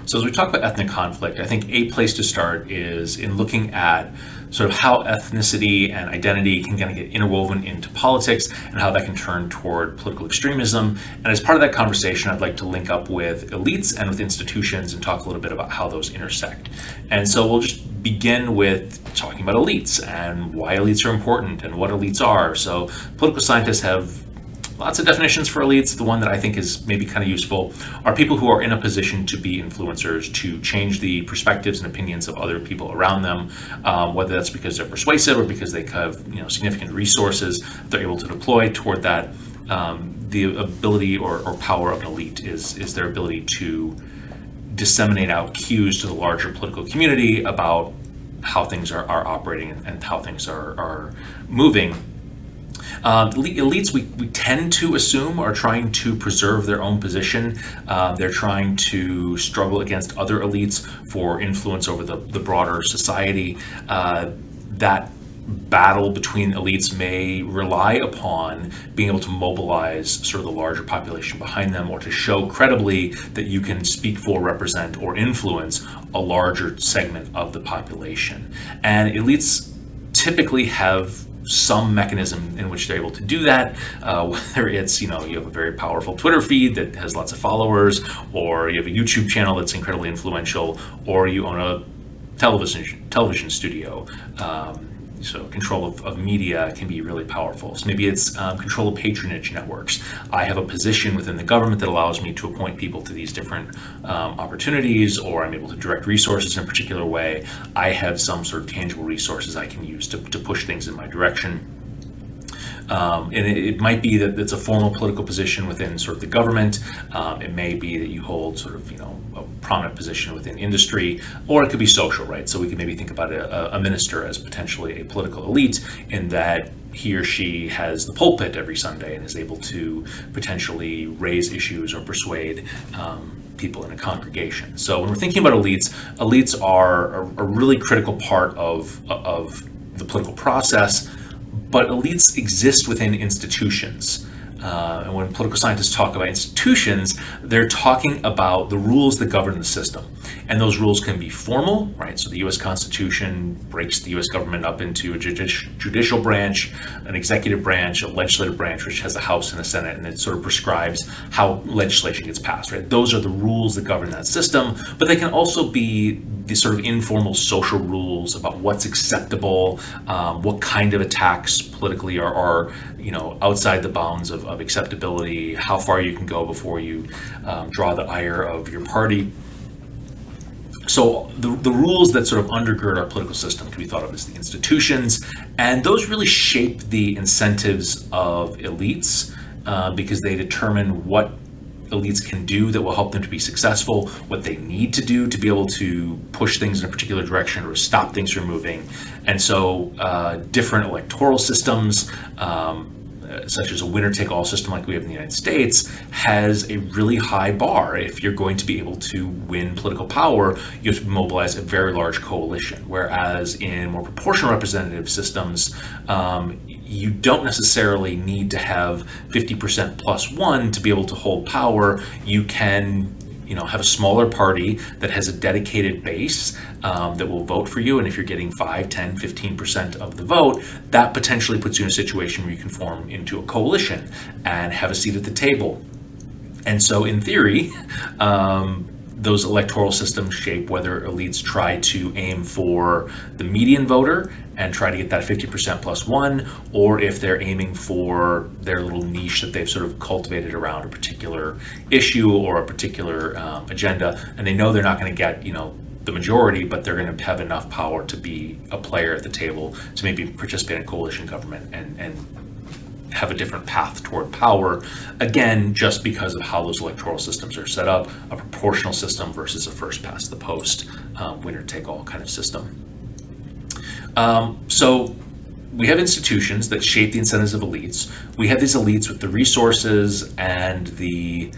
So as we talk about ethnic conflict, I think a place to start is in looking at sort of how ethnicity and identity can kind of get interwoven into politics and how that can turn toward political extremism. And as part of that conversation, I'd like to link up with elites and with institutions and talk a little bit about how those intersect. And so we'll just begin with talking about elites and why elites are important and what elites are. So political scientists have lots of definitions for elites. The one that I think is maybe kind of useful are people who are in a position to be influencers, to change the perspectives and opinions of other people around them, whether that's because they're persuasive or because they have significant resources they're able to deploy toward that. The ability or power of an elite is their ability to disseminate out cues to the larger political community about how things are operating and how things are moving. Elites, we tend to assume, are trying to preserve their own position. They're trying to struggle against other elites for influence over the broader society. That battle between elites may rely upon being able to mobilize sort of the larger population behind them, or to show credibly that you can speak for, represent, or influence a larger segment of the population. And elites typically have some mechanism in which they're able to do that, whether it's, you have a very powerful Twitter feed that has lots of followers, or you have a YouTube channel that's incredibly influential, or you own a television studio. So control of media can be really powerful. So maybe it's control of patronage networks. I have a position within the government that allows me to appoint people to these different opportunities, or I'm able to direct resources in a particular way. I have some sort of tangible resources I can use to push things in my direction. And it might be that it's a formal political position within sort of the government. It may be that you hold sort of, a prominent position within industry, or it could be social, right? So we could maybe think about a minister as potentially a political elite, in that he or she has the pulpit every Sunday and is able to potentially raise issues or persuade people in a congregation. So when we're thinking about elites are a really critical part of the political process. But elites exist within institutions. And when political scientists talk about institutions, they're talking about the rules that govern the system. And those rules can be formal, right? So the US Constitution breaks the US government up into a judicial branch, an executive branch, a legislative branch, which has a House and a Senate, and it sort of prescribes how legislation gets passed, right? Those are the rules that govern that system. But they can also be these sort of informal social rules about what's acceptable, what kind of attacks politically are outside the bounds of acceptability, how far you can go before you draw the ire of your party. So the rules that sort of undergird our political system can be thought of as the institutions, and those really shape the incentives of elites because they determine what elites can do that will help them to be successful, what they need to do to be able to push things in a particular direction or stop things from moving. And so different electoral systems, such as a winner-take-all system like we have in the United States, has a really high bar. If you're going to be able to win political power, you have to mobilize a very large coalition. Whereas in more proportional representative systems, you don't necessarily need to have 50% plus one to be able to hold power. You can have a smaller party that has a dedicated base that will vote for you. And if you're getting 5, 10, 15% of the vote, that potentially puts you in a situation where you can form into a coalition and have a seat at the table. And so in theory, those electoral systems shape whether elites try to aim for the median voter and try to get that 50% plus one, or if they're aiming for their little niche that they've sort of cultivated around a particular issue or a particular agenda, and they know they're not going to get, the majority, but they're going to have enough power to be a player at the table to maybe participate in coalition government and have a different path toward power, again, just because of how those electoral systems are set up, a proportional system versus a first past the post, winner take all kind of system. So we have institutions that shape the incentives of elites. We have these elites with the resources and the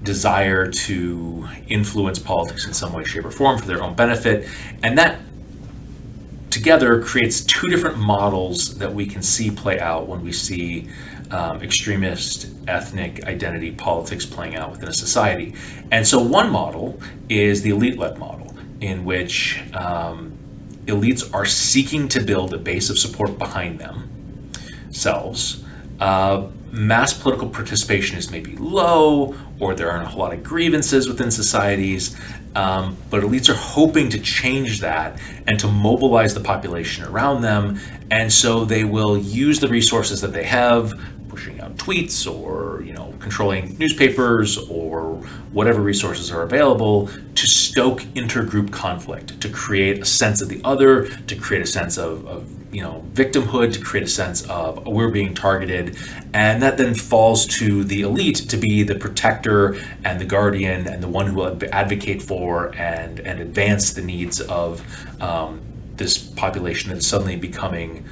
desire to influence politics in some way, shape, or form for their own benefit. And that together creates two different models that we can see play out when we see extremist ethnic identity politics playing out within a society. And so one model is the elite-led model, in which elites are seeking to build a base of support behind themselves. Mass political participation is maybe low, or there aren't a whole lot of grievances within societies, but elites are hoping to change that and to mobilize the population around them. And so they will use the resources that they have, pushing out tweets or controlling newspapers or whatever resources are available, to stoke intergroup conflict, to create a sense of the other, to create a sense of victimhood, to create a sense of we're being targeted. And that then falls to the elite to be the protector and the guardian and the one who will advocate for and advance the needs of this population that's suddenly becoming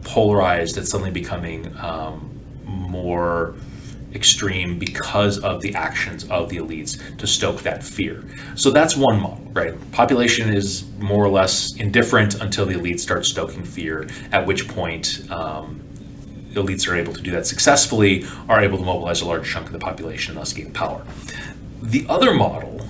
polarized, that's suddenly becoming more extreme because of the actions of the elites to stoke that fear. So that's one model, right? Population is more or less indifferent until the elites start stoking fear, at which point elites are able to do that successfully, are able to mobilize a large chunk of the population and thus gain power. The other model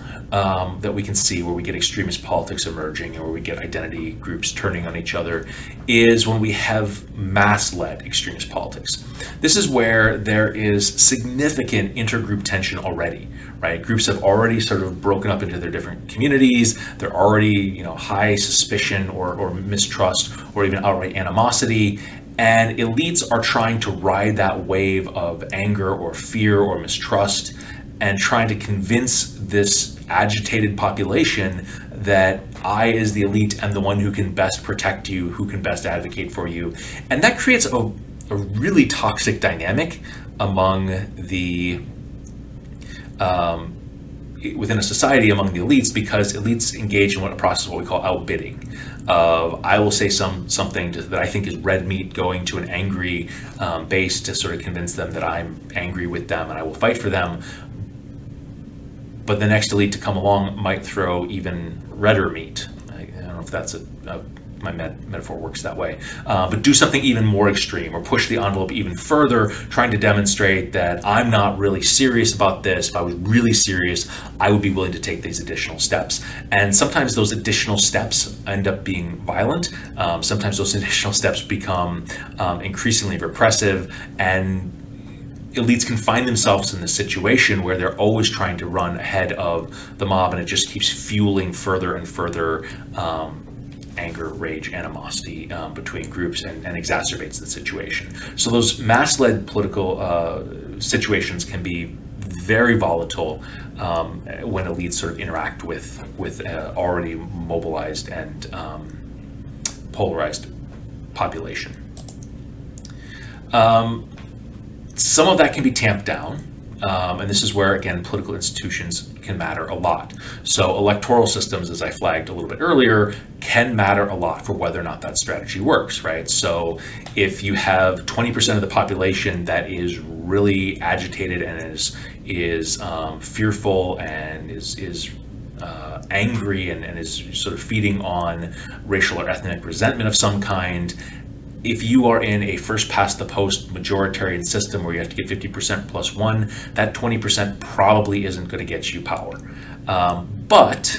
that we can see where we get extremist politics emerging and where we get identity groups turning on each other is when we have mass-led extremist politics. This is where there is significant intergroup tension already, right? Groups have already sort of broken up into their different communities. They're already, high suspicion or mistrust or even outright animosity. And elites are trying to ride that wave of anger or fear or mistrust and trying to convince this agitated population that I, as the elite, am the one who can best protect you, who can best advocate for you. And that creates a really toxic dynamic among the within a society among the elites, because elites engage in a process of what we call outbidding. I will say something that I think is red meat, going to an angry base to sort of convince them that I'm angry with them and I will fight for them. But the next elite to come along might throw even redder meat. I don't know if that's my metaphor works that way. But do something even more extreme or push the envelope even further, trying to demonstrate that I'm not really serious about this. If I was really serious, I would be willing to take these additional steps. And sometimes those additional steps end up being violent. Sometimes those additional steps become increasingly repressive, and elites can find themselves in this situation where they're always trying to run ahead of the mob, and it just keeps fueling further and further anger, rage, animosity between groups, and exacerbates the situation. So those mass-led political situations can be very volatile when elites sort of interact with already mobilized and polarized population. Some of that can be tamped down, and this is where, again, political institutions can matter a lot. So electoral systems, as I flagged a little bit earlier, can matter a lot for whether or not that strategy works, right? So if you have 20% of the population that is really agitated and is fearful and is angry and is sort of feeding on racial or ethnic resentment of some kind, if you are in a first-past-the-post majoritarian system where you have to get 50% plus one, that 20% probably isn't going to get you power. But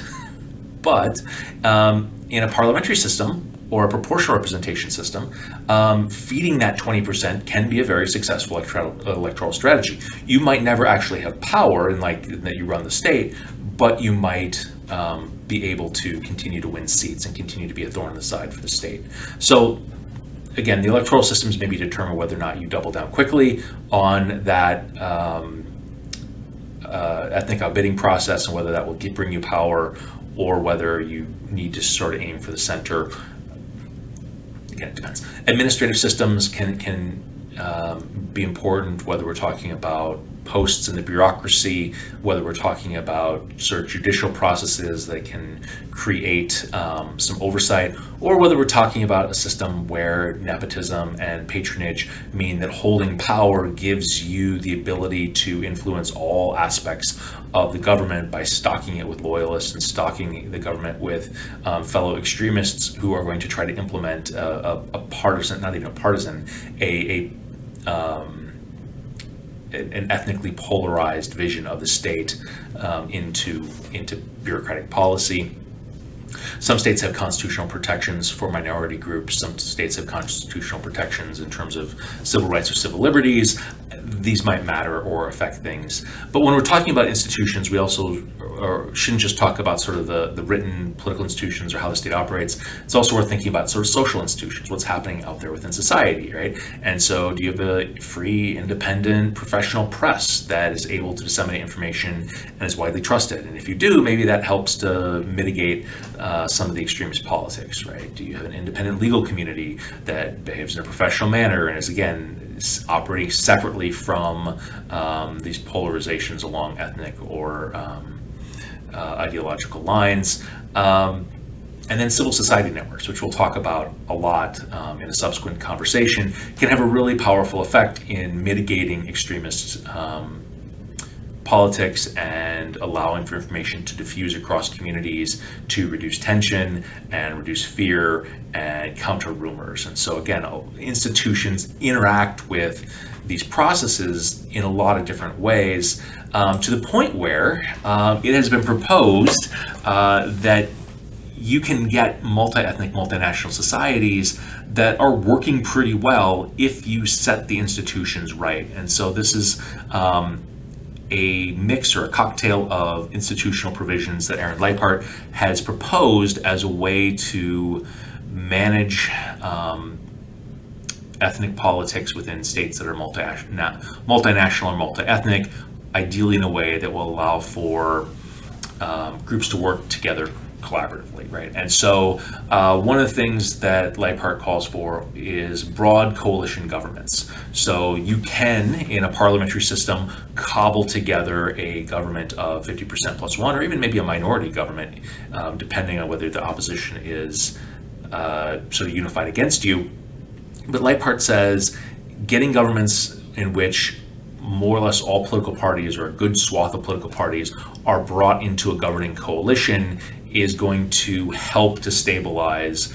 in a parliamentary system or a proportional representation system, feeding that 20% can be a very successful electoral strategy. You might never actually have power in that you run the state, but you might be able to continue to win seats and continue to be a thorn in the side for the state. So again, the electoral systems maybe determine whether or not you double down quickly on that ethnic outbidding process and whether that will bring you power, or whether you need to sort of aim for the center. Again, it depends. Administrative systems can be important, whether we're talking about posts in the bureaucracy, whether we're talking about sort of judicial processes that can create some oversight, or whether we're talking about a system where nepotism and patronage mean that holding power gives you the ability to influence all aspects of the government by stocking it with loyalists and stocking the government with fellow extremists who are going to try to implement a partisan, not even a partisan, an ethnically polarized vision of the state into bureaucratic policy. Some states have constitutional protections for minority groups. Some states have constitutional protections in terms of civil rights or civil liberties. These might matter or affect things. But when we're talking about institutions, we also shouldn't just talk about sort of the written political institutions or how the state operates. It's also worth thinking about sort of social institutions, what's happening out there within society, right? And so do you have a free, independent, professional press that is able to disseminate information and is widely trusted? And if you do, maybe that helps to mitigate some of the extremist politics, right? Do you have an independent legal community that behaves in a professional manner and is, again, operating separately from these polarizations along ethnic or ideological lines? And then civil society networks, which we'll talk about a lot in a subsequent conversation, can have a really powerful effect in mitigating extremist politics and allowing for information to diffuse across communities to reduce tension and reduce fear and counter rumors. And so again, institutions interact with these processes in a lot of different ways, to the point where it has been proposed that you can get multi-ethnic, multinational societies that are working pretty well if you set the institutions right. And so this is a mix or a cocktail of institutional provisions that Aaron Leipart has proposed as a way to manage ethnic politics within states that are multinational or multi-ethnic, ideally in a way that will allow for groups to work together collaboratively, right? And so one of the things that Leipart calls for is broad coalition governments. So you can, in a parliamentary system, cobble together a government of 50% plus one, or even maybe a minority government, depending on whether the opposition is sort of unified against you. But Leipart says getting governments in which more or less all political parties, or a good swath of political parties, are brought into a governing coalition is going to help to stabilize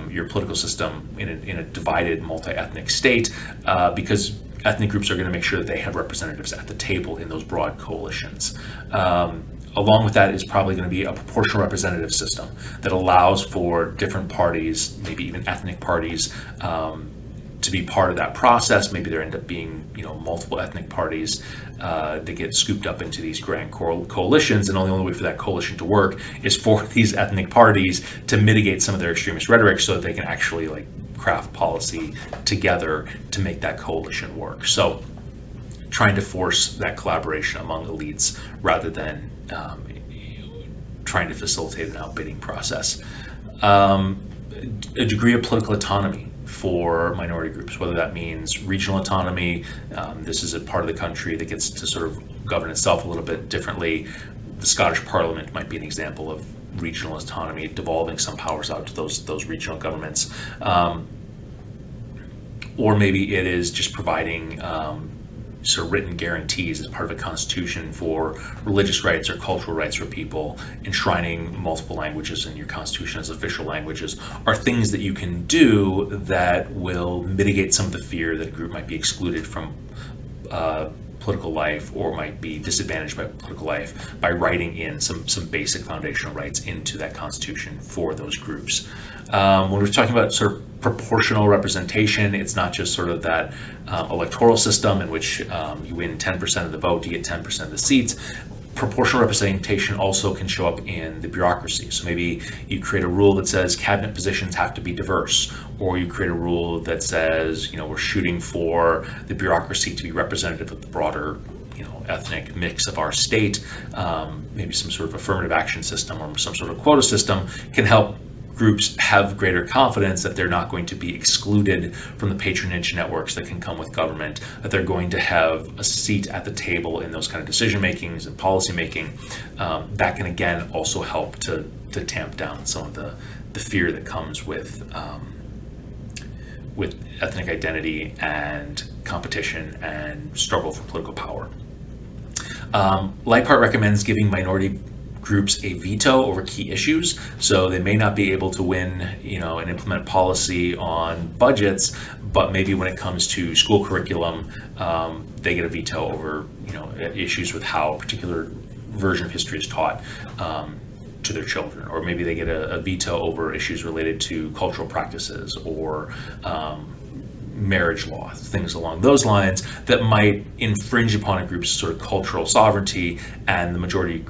your political system in a divided multi-ethnic state, because ethnic groups are going to make sure that they have representatives at the table in those broad coalitions. Along with that is probably going to be a proportional representative system that allows for different parties, maybe even ethnic parties, to be part of that process. Maybe there end up being, multiple ethnic parties that get scooped up into these grand coalitions, and the only way for that coalition to work is for these ethnic parties to mitigate some of their extremist rhetoric so that they can actually craft policy together to make that coalition work. So trying to force that collaboration among elites rather than trying to facilitate an outbidding process. A degree of political autonomy for minority groups, whether that means regional autonomy. This is a part of the country that gets to sort of govern itself a little bit differently. The Scottish Parliament might be an example of regional autonomy, devolving some powers out to those regional governments. Or maybe it is just providing sort of written guarantees as part of a constitution for religious rights or cultural rights for people. Enshrining multiple languages in your constitution as official languages are things that you can do that will mitigate some of the fear that a group might be excluded from political life or might be disadvantaged by political life by writing in some basic foundational rights into that constitution for those groups. When we're talking about sort of proportional representation, it's not just sort of that electoral system in which you win 10% of the vote, you get 10% of the seats. Proportional representation also can show up in the bureaucracy. So maybe you create a rule that says cabinet positions have to be diverse, or you create a rule that says, we're shooting for the bureaucracy to be representative of the broader, ethnic mix of our state. Maybe some sort of affirmative action system or some sort of quota system can help groups have greater confidence that they're not going to be excluded from the patronage networks that can come with government, that they're going to have a seat at the table in those kind of decision makings and policy making. That can again also help to tamp down some of the fear that comes with ethnic identity and competition and struggle for political power. Leipart recommends giving minority groups a veto over key issues, so they may not be able to win, and implement policy on budgets, but maybe when it comes to school curriculum, they get a veto over, issues with how a particular version of history is taught to their children, or maybe they get a veto over issues related to cultural practices or marriage law, things along those lines that might infringe upon a group's sort of cultural sovereignty, and the majority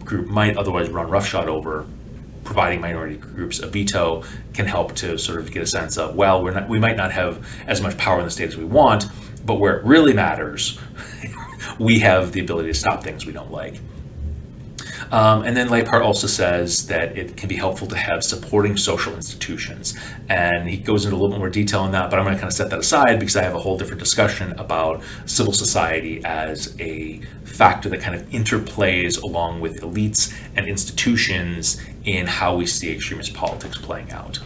group might otherwise run roughshod over. Providing minority groups a veto can help to sort of get a sense of, well, we might not have as much power in the state as we want, but where it really matters, we have the ability to stop things we don't like. And then Leipart also says that it can be helpful to have supporting social institutions. And he goes into a little bit more detail on that, but I'm going to kind of set that aside because I have a whole different discussion about civil society as a factor that kind of interplays along with elites and institutions in how we see extremist politics playing out.